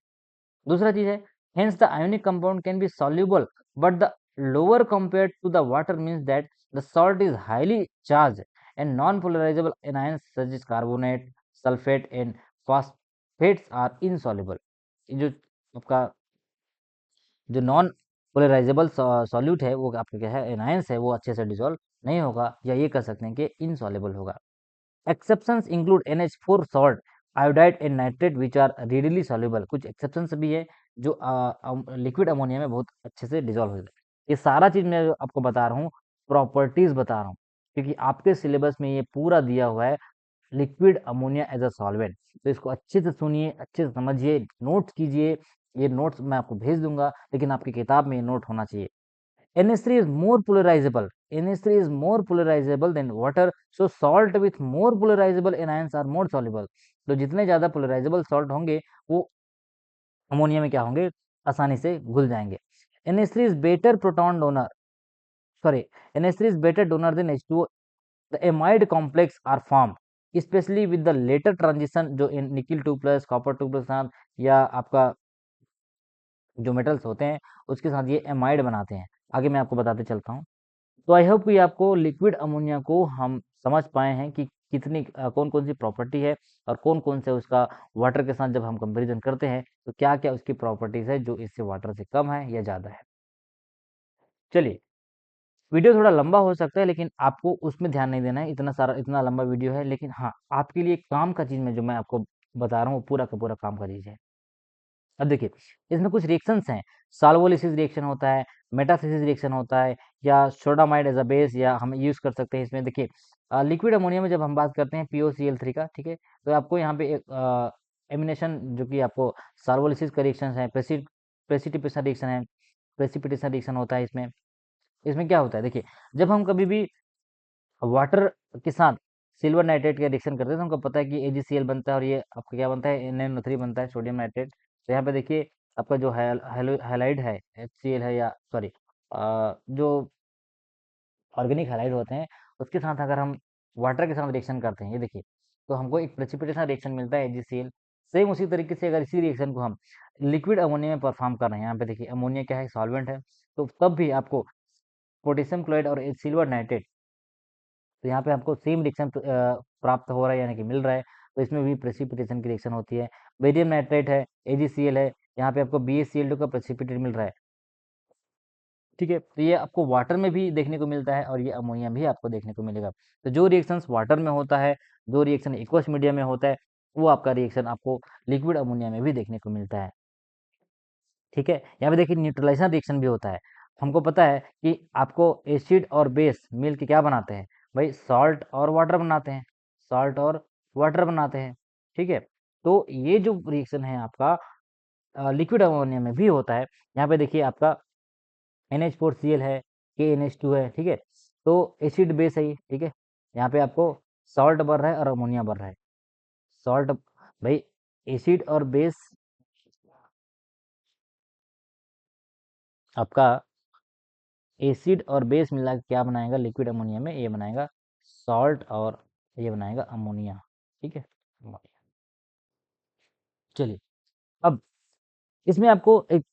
दूसरा चीज है, hence the ionic compound can be soluble but the lower compared to the water means that the salt is highly charged and non-polarizable anions such as carbonate, sulfate and phosphates are insoluble। ये जो आपका जो non polarisable solute है वो आपका क्या है, anions है, वो अच्छे से डिसॉल्व नहीं होगा, या ये कह सकते हैं कि इनसॉल्युबल होगा। Exceptions include NH4 salt, iodide and nitrate which are readily soluble. कुछ एक्सेप्शंस भी है जो लिक्विड अमोनिया में बहुत अच्छे से डिसॉल्व हो जाता है। ये सारा चीज मैं आपको बता रहा हूँ, प्रॉपर्टीज बता रहा हूँ, क्योंकि आपके सिलेबस में ये पूरा दिया हुआ है, liquid ammonia as a solvent. तो इसको अच्छे से सुनिए, अच्छे से समझिए, नोट कीजिए। ये नोट्स मैं आपको भेज दूंगा, लेकिन आपकी किताब में ये नोट होना चाहिए। NH3 is more polarizable, NH3 is more polarizable than water, so salt with more polarizable anions are more soluble। तो जितने ज्यादा पोलराइजेबल सॉल्ट होंगे वो अमोनिया में क्या होंगे, आसानी से घुल जाएंगे। NH3 is better proton donor, sorry, NH3 is better donor than H2O। the amide complex are formed especially with the later transition, जो in nickel 2 plus, copper 2 plus या आपका जो मेटल्स होते हैं उसके साथ ये एमाइड बनाते हैं। आगे मैं आपको बताते चलता हूँ। तो आई होप कि आपको लिक्विड अमोनिया को हम समझ पाए हैं कि कितनी कौन-कौन सी प्रॉपर्टी है और कौन-कौन से उसका वाटर के साथ जब हम कंपैरिज़न करते हैं, तो क्या-क्या उसकी प्रॉपर्टीज़ है जो इससे वाटर से कम है या ज़्यादा है। चलिए, वीडियो थोड़ा लंबा हो सकता है लेकिन आपको उसमें ध्यान नहीं देना है, इतना लंबा वीडियो है लेकिन हाँ, आपके लिए काम का चीज़ में जो मैं आपको बता रहा हूँ, वो पूरा का पूरा काम का चीज़ है। अब देखिए, इसमें कुछ रिएक्शंस हैं, सॉल्वोलिसिस रिएक्शन होता है, मेटाथिसिस रिएक्शन होता है या सोडामाइड एज़ अ बेस या हम यूज़ कर सकते हैं इसमें देखिए लिक्विड अमोनिया में जब हम बात करते हैं POCl3 का, ठीक है? तो आपको यहाँ पे एक एमिनेशन जो कि आपको सॉल्वोलिसिस का रिएक्शंस है, प्रेसिपिटेशन रिएक्शन है, प्रेसिपिटेशन रिएक्शन होता है इसमें। इसमें क्या होता है देखिए, जब हम कभी भी वाटर के साथ सिल्वर नाइट्रेट का रिएक्शन करते हैं तो हमको पता है कि AgCl बनता है और ये आपका क्या बनता है NaNO3 बनता है सोडियम नाइट्रेट। तो यहाँ पे देखिए आपका जो हैलाइड है HCl है या सॉरी जो ऑर्गेनिक हैलाइड होते हैं उसके साथ अगर हम वाटर के साथ रिएक्शन करते हैं ये देखिए तो हमको एक प्रेसिपिटेशन रिएक्शन मिलता है AgCl। सेम उसी तरीके से अगर इसी रिएक्शन को हम लिक्विड अमोनिया में परफॉर्म कर रहे हैं यहाँ पे देखिए अमोनिया क्या है सॉल्वेंट है तो तब भी आपको पोटेशियम क्लोराइड और सिल्वर नाइट्रेट तो यहाँ पे आपको सेम रिएक्शन प्राप्त हो रहा है यानी कि मिल रहा है तो इसमें भी प्रेसिपिटेशन की रिएक्शन होती है। बेरियम नाइट्रेट है AgCl है यहाँ पे आपको BaCl2 का प्रेसिपिटेट मिल रहा है। ठीक है तो ये आपको वाटर में भी देखने को मिलता है और ये अमोनिया भी आपको देखने को मिलेगा। तो जो रिएक्शंस वाटर में होता है जो रिएक्शन एक्वस मीडियम में होता है वो आपका रिएक्शन आपको लिक्विड अमोनिया में भी देखने को मिलता है। ठीक है यहाँ पे देखिए न्यूट्रलाइजेशन रिएक्शन भी होता है। हमको पता है कि आपको एसिड और बेस मिल के क्या बनाते हैं भाई सॉल्ट और वाटर बनाते हैं सॉल्ट और वाटर बनाते हैं। ठीक है तो ये जो रिएक्शन है आपका लिक्विड अमोनिया में भी होता है। यहाँ पे देखिए आपका NH4Cl है KNH2 है ठीक है तो एसिड बेस है ये ठीक है। यहाँ पे आपको सॉल्ट बढ़ रहा है और अमोनिया बढ़ रहा है। सॉल्ट भाई एसिड और बेस आपका एसिड और बेस मिला के क्या बनाएगा लिक्विड अमोनिया में ये बनाएगा सॉल्ट और ये बनाएगा अमोनिया। ठीक है चलिए अब इसमें आपको एक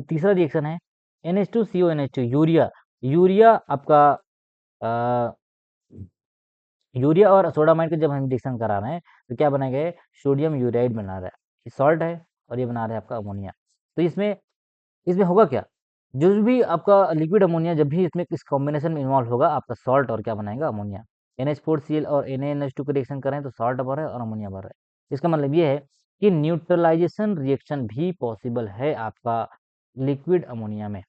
तीसरा रिएक्शन है NH2CONH2 यूरिया। यूरिया आपका अ, यूरिया और सोडामाइड का जब हम रिएक्शन करा रहे हैं तो क्या बनाएगा ये सोडियम यूराइड बना रहा है ये सॉल्ट है और ये बना रहा है आपका अमोनिया। तो इसमें इसमें होगा क्या जो भी आपका लिक्विड अमोनिया जब भी इसमें इस कॉम्बिनेशन में इन्वॉल्व होगा आपका सॉल्ट और क्या बनाएगा अमोनिया। NH4Cl और NaNH2 का रिएक्शन करें तो सॉल्ट बढ़ रहा है और अमोनिया बढ़ रहा है। इसका मतलब ये है कि न्यूट्रलाइजेशन रिएक्शन भी पॉसिबल है आपका लिक्विड अमोनिया में।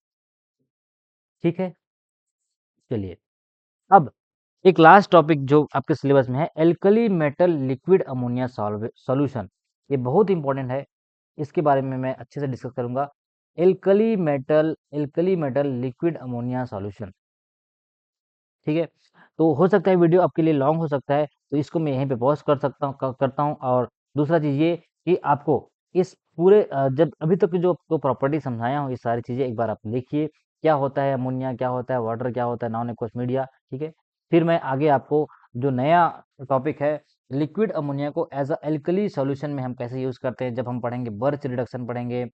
ठीक है चलिए अब एक लास्ट टॉपिक जो आपके सिलेबस में है alkali metal liquid ammonia solution. ये बहुत इंपॉर्टेंट है इसके बारे में मैं अच्छे से डिस्कस करूंगा। Alkali metal liquid ammonia solution. ठीक है तो हो सकता है वीडियो आपके लिए लॉन्ग हो सकता है तो इसको मैं यहीं पे पॉज कर सकता हूँ करता हूँ। और दूसरा चीज़ ये कि आपको इस पूरे जब अभी तक जो आपको प्रॉपर्टी समझाया हूँ ये सारी चीज़ें एक बार आप लिखिए क्या होता है अमोनिया क्या होता है वाटर क्या होता है नॉन एक्वस मीडिया। ठीक है फिर मैं आगे आपको जो नया टॉपिक है लिक्विड अमोनिया को एज अ एल्कली सॉल्यूशन में हम कैसे यूज़ करते हैं जब हम पढ़ेंगे बर्च रिडक्शन पढ़ेंगे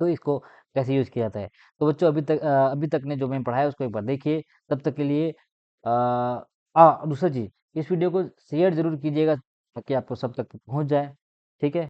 तो इसको कैसे यूज़ किया जाता है। तो बच्चों अभी तक ने जो मैं पढ़ाया उसको एक बार देखिए। तब तक के लिए दूसरा चीज़ इस वीडियो को शेयर ज़रूर कीजिएगा ताकि आपको सब तक पहुँच जाए। ठीक है?